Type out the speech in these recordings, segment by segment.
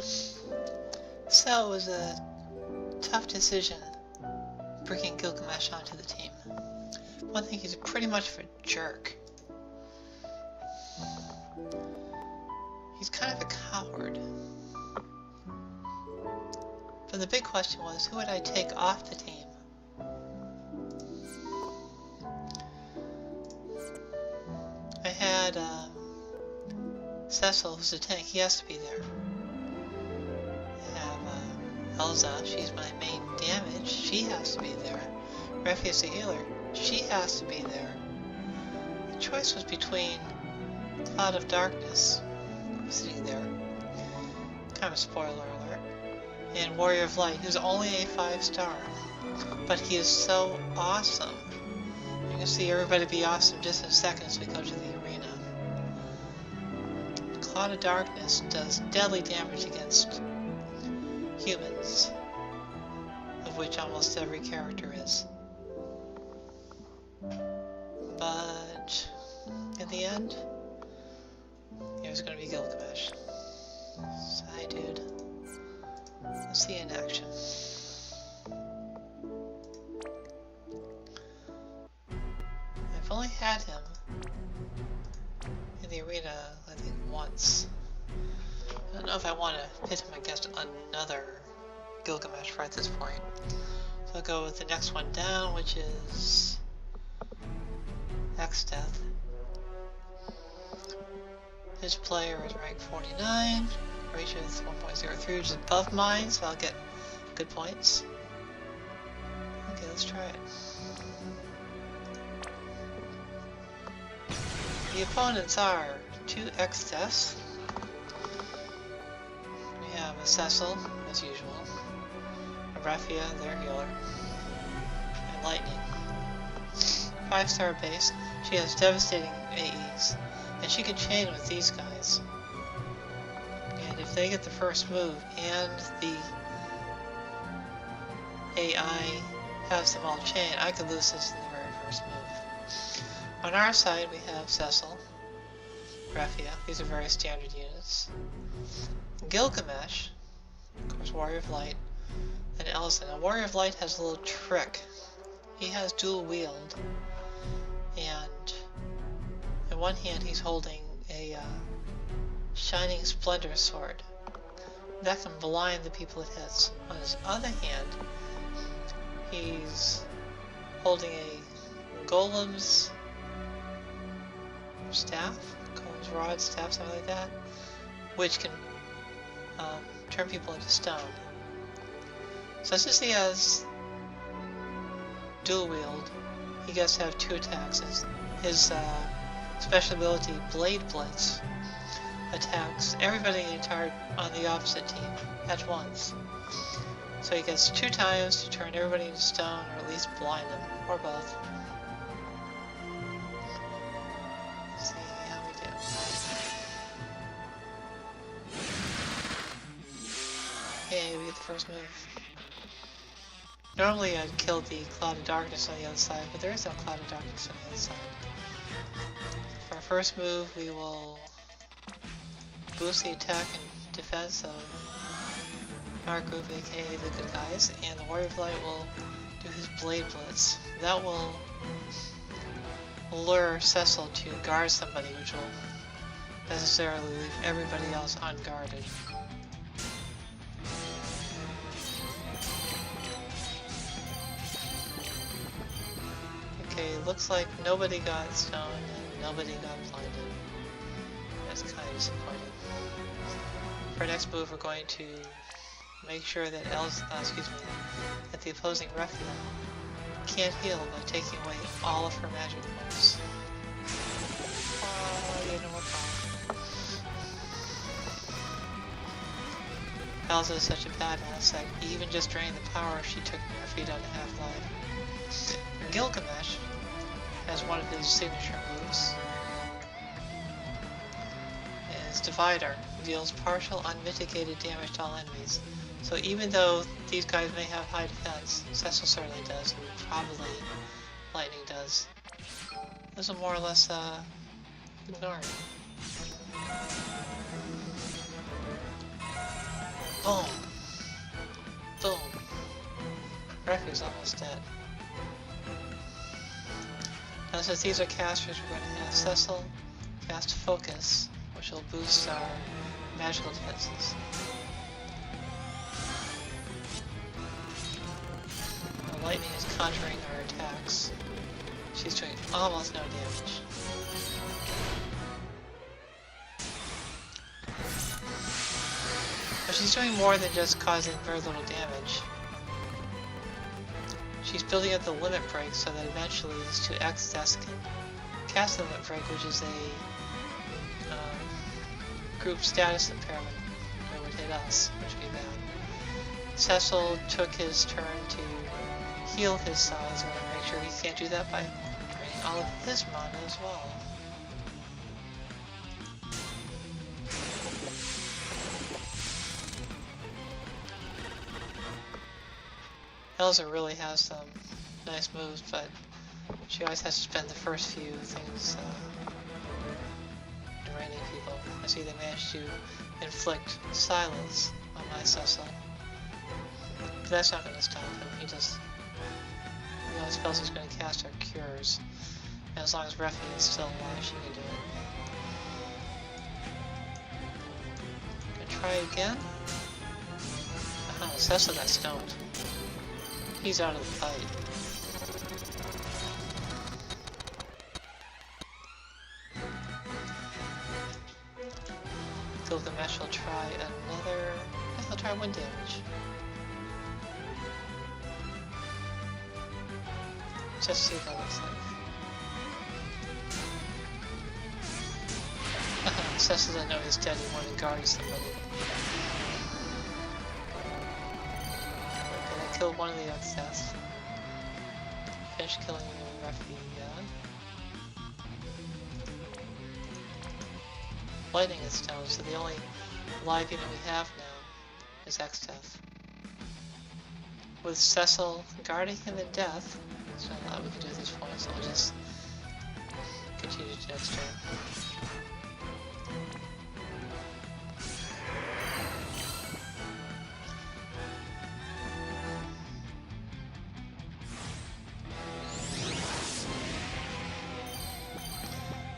So it was a tough decision bringing Gilgamesh onto the team. One thing, he's pretty much of a jerk. He's kind of a coward. But the big question was, who would I take off the team? I had Cecil, who's a tank. He has to be there. I have Elsa. She's my main damage. She has to be there. Exvius, the healer. She has to be there. The choice was between Cloud of Darkness, sitting there, kind of a spoiler alert, and Warrior of Light, who's only a 5-star, but he is so awesome. You can see everybody be awesome just in a second as we go to the arena. Cloud of Darkness does deadly damage against humans, of which almost every character is. But in the end, it was going to be Gilgamesh. Sigh, dude. Let's see in action. I've only had him in the arena, I think, once. I don't know if I want to pit him against another Gilgamesh right at this point. So I'll go with the next one down, which is X-Death. His player is rank 49, ratio is 1.03, which is above mine, so I'll get good points. Okay, let's try it. The opponents are 2 X-Deaths. We have a Cecil, as usual, a Raphia, their healer, and Lightning. 5-star base. She has devastating AEs, and she can chain with these guys. And if they get the first move and the AI has them all chain, I could lose this in the very first move. On our side, we have Cecil, Raphia. These are very standard units. Gilgamesh, of course, Warrior of Light, and Elsa. Now, Warrior of Light has a little trick. He has dual wield, and in one hand he's holding a shining splendor sword that can blind the people it hits. On his other hand, he's holding a golem's staff, golem's rod, staff, something like that, which can turn people into stone. So since he has dual wield, he gets to have 2 attacks. His special ability, Blade Blitz, attacks everybody on the opposite team at once. So he gets 2 times to turn everybody into stone, or at least blind them, or both. Let's see how we do. Okay, we get the first move. Normally I'd kill the Cloud of Darkness on the other side, but there is no Cloud of Darkness on the other side. For our first move, we will boost the attack and defense of our group, aka the good guys, and the Warrior of Light will do his Blade Blitz. That will lure Cecil to guard somebody, which will necessarily leave everybody else unguarded. Okay, looks like nobody got stoned and nobody got blinded. That's kind of disappointing. For our next move, we're going to make sure that that the opposing Raphia can't heal by taking away all of her magic points. Oh, you know what? Elsa is such a badass that even just drained the power, she took Raphia down to half-life. Gilgamesh has one of his signature moves. His Divider deals partial unmitigated damage to all enemies. So even though these guys may have high defense, Cecil certainly does, and probably Lightning does. This will more or less ignore it. Boom. Boom. Refu's almost dead. Now since these are casters, we're going to have Cecil cast Focus, which will boost our magical defenses. Now, lightning is conjuring our attacks. She's doing almost no damage. But she's doing more than just causing very little damage. She's building up the limit break so that eventually these two X-Deaths can cast the limit break, which is a group status impairment that would hit us, which would be bad. Cecil took his turn to heal his side, so we're going to make sure he can't do that by bringing all of his mana as well. Elsa really has some nice moves, but she always has to spend the first few things draining people. I see they managed to inflict silence on my Cecil. But that's not going to stop him. He only spells he's going to cast are cures. And as long as Refi is still alive, she can do it. Gonna try again? Oh, Cecil got stoned. He's out of the fight. Gilgamesh will try another... I think he'll try 1 damage. Just see what that looks like. Cecil doesn't know he's dead, he wanted to guard somebody. Kill one of the X-Deaths. Finish killing the Refi. Lightning is down, so the only live unit we have now is X-Death. With Cecil guarding him in death, there's not a lot we can do at this point, so we'll just continue to next turn.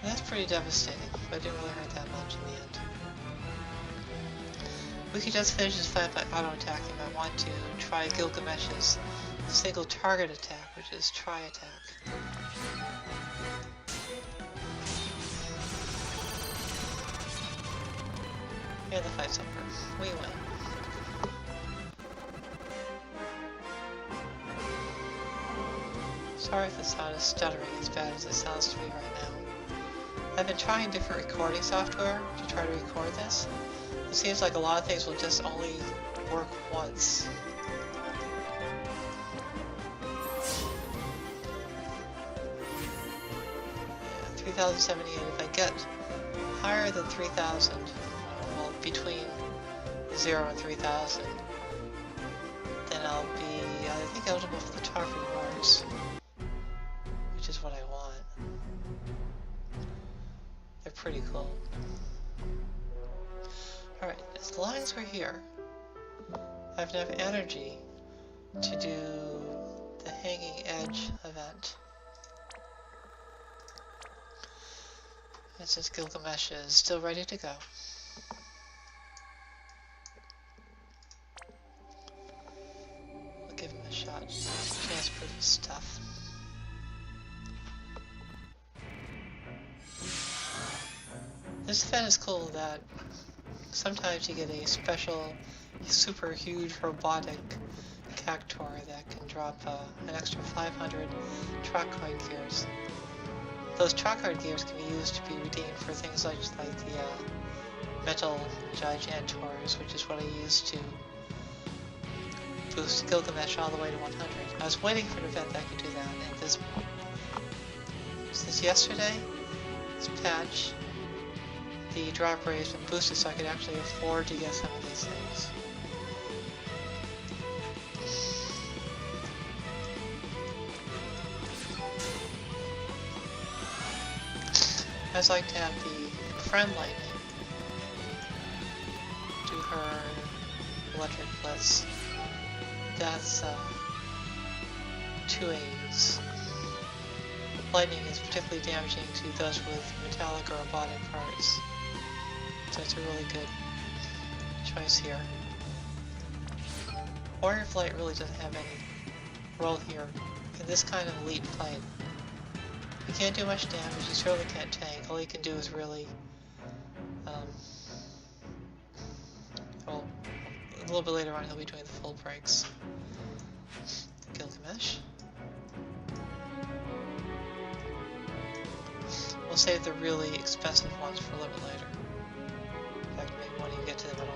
That's pretty devastating, but it didn't really hurt that much in the end. We could just finish this fight by auto-attacking. I want to try Gilgamesh's single target attack, which is tri-attack. And the fight's over. We win. Sorry if the sound is stuttering as bad as it sounds to me right now. I've been trying different recording software to try to record this. It seems like a lot of things will just only work once. Yeah, 3078. If I get higher than 3000, well, between 0 and 3000, then I'll be, I think, eligible for the target rewards, which is what I want. They're pretty cool. Alright, as long as we're here, I have enough energy to do the Hanging Edge event. And since Gilgamesh is still ready to go, we'll give him a shot. Chance to prove his stuff. This event is cool that sometimes you get a special, super huge robotic cactuar that can drop an extra 500 trochoid gears. Those trochoid gears can be used to be redeemed for things like the metal gigantors, which is what I used to boost Gilgamesh all the way to 100. I was waiting for an event that could do that, and this, since yesterday, this patch, the drop rate has been boosted so I could actually afford to get some of these things. I'd like to have the friend lightning do her electric blitz. That's 2 A's. Lightning is particularly damaging to those with metallic or robotic parts. So it's a really good choice here. Warrior of Light really doesn't have any role here in this kind of elite fight. He can't do much damage, he certainly can't tank. All he can do is really well, a little bit later on he'll be doing the full breaks. Gilgamesh. We'll save the really expensive ones for a little bit later. In fact, maybe when you get to them at all.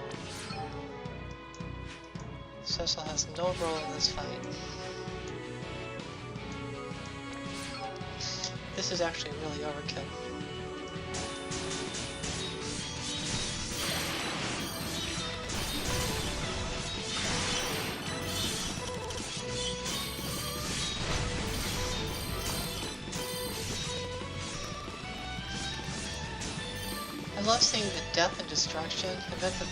Cecil has no role in this fight. This is actually really overkill. I love seeing the death and destruction. I bet the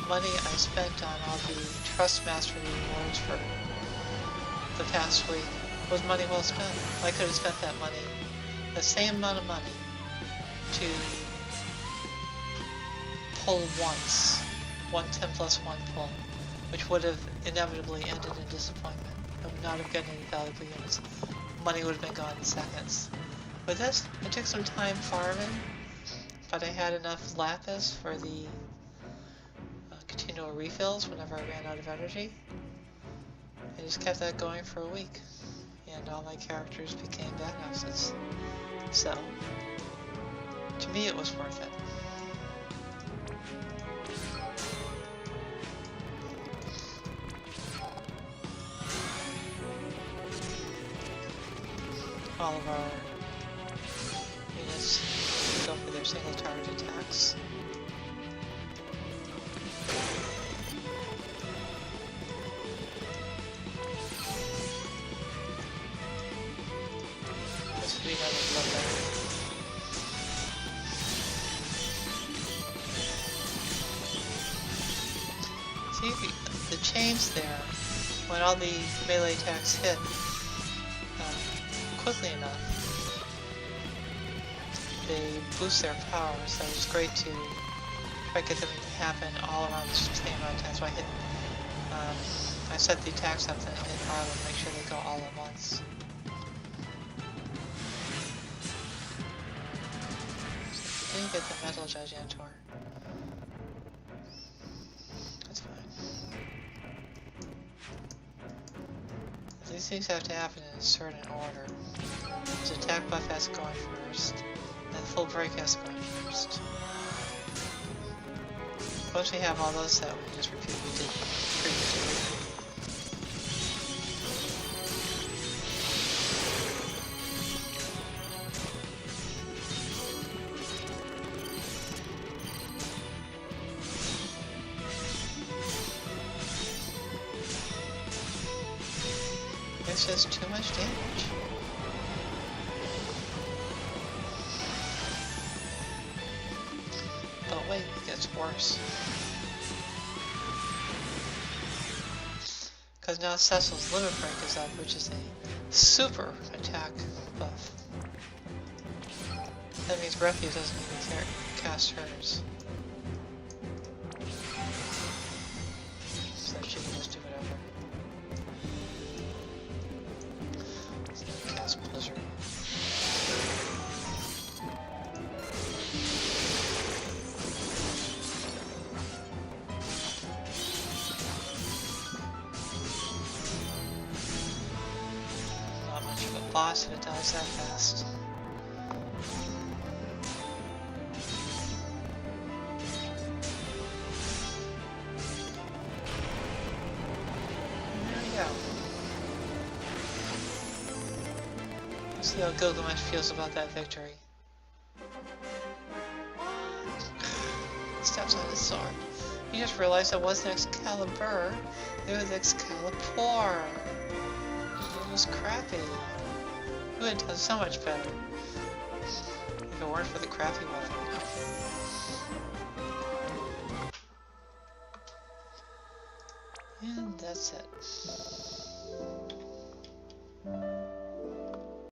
money I spent on all the Trust Master rewards for the past week was money well spent. I could have spent that money, the same amount of money, to pull once, 10 plus 1 pull, which would have inevitably ended in disappointment. I would not have gotten any valuable units. Money would have been gone in seconds. With this, I took some time farming, but I had enough lapis for the continual refills whenever I ran out of energy. I just kept that going for a week, and all my characters became badasses. So, to me it was worth it. All of our units go for their single target attacks. This would be another bloodbath. See, the chains there, when all the melee attacks hit quickly enough, they boost their power, so it's great to try to get them to happen all around the same amount of time. So I set the attacks up in Harlem to make sure they go all at once. So didn't get the metal gigantor. That's fine. These things have to happen in a certain order. The attack buff has to go on first, and the full break has to go on first. Once we have all those set, we can just repeat what we did previously. It's just too much damage. But wait, it gets worse. Because now Cecil's limit break is up, which is a super attack buff. That means Refuse doesn't even cast hers. So she can just do whatever. Cast Blizzard. Not much of a boss if it dies that fast. And there we go. See how Gilgamesh feels about that victory. Steps on his sword. He just realized it wasn't Excalibur, it was Excalibur. It was crappy. It would have done so much better if it weren't for the crappy weapon. And that's it.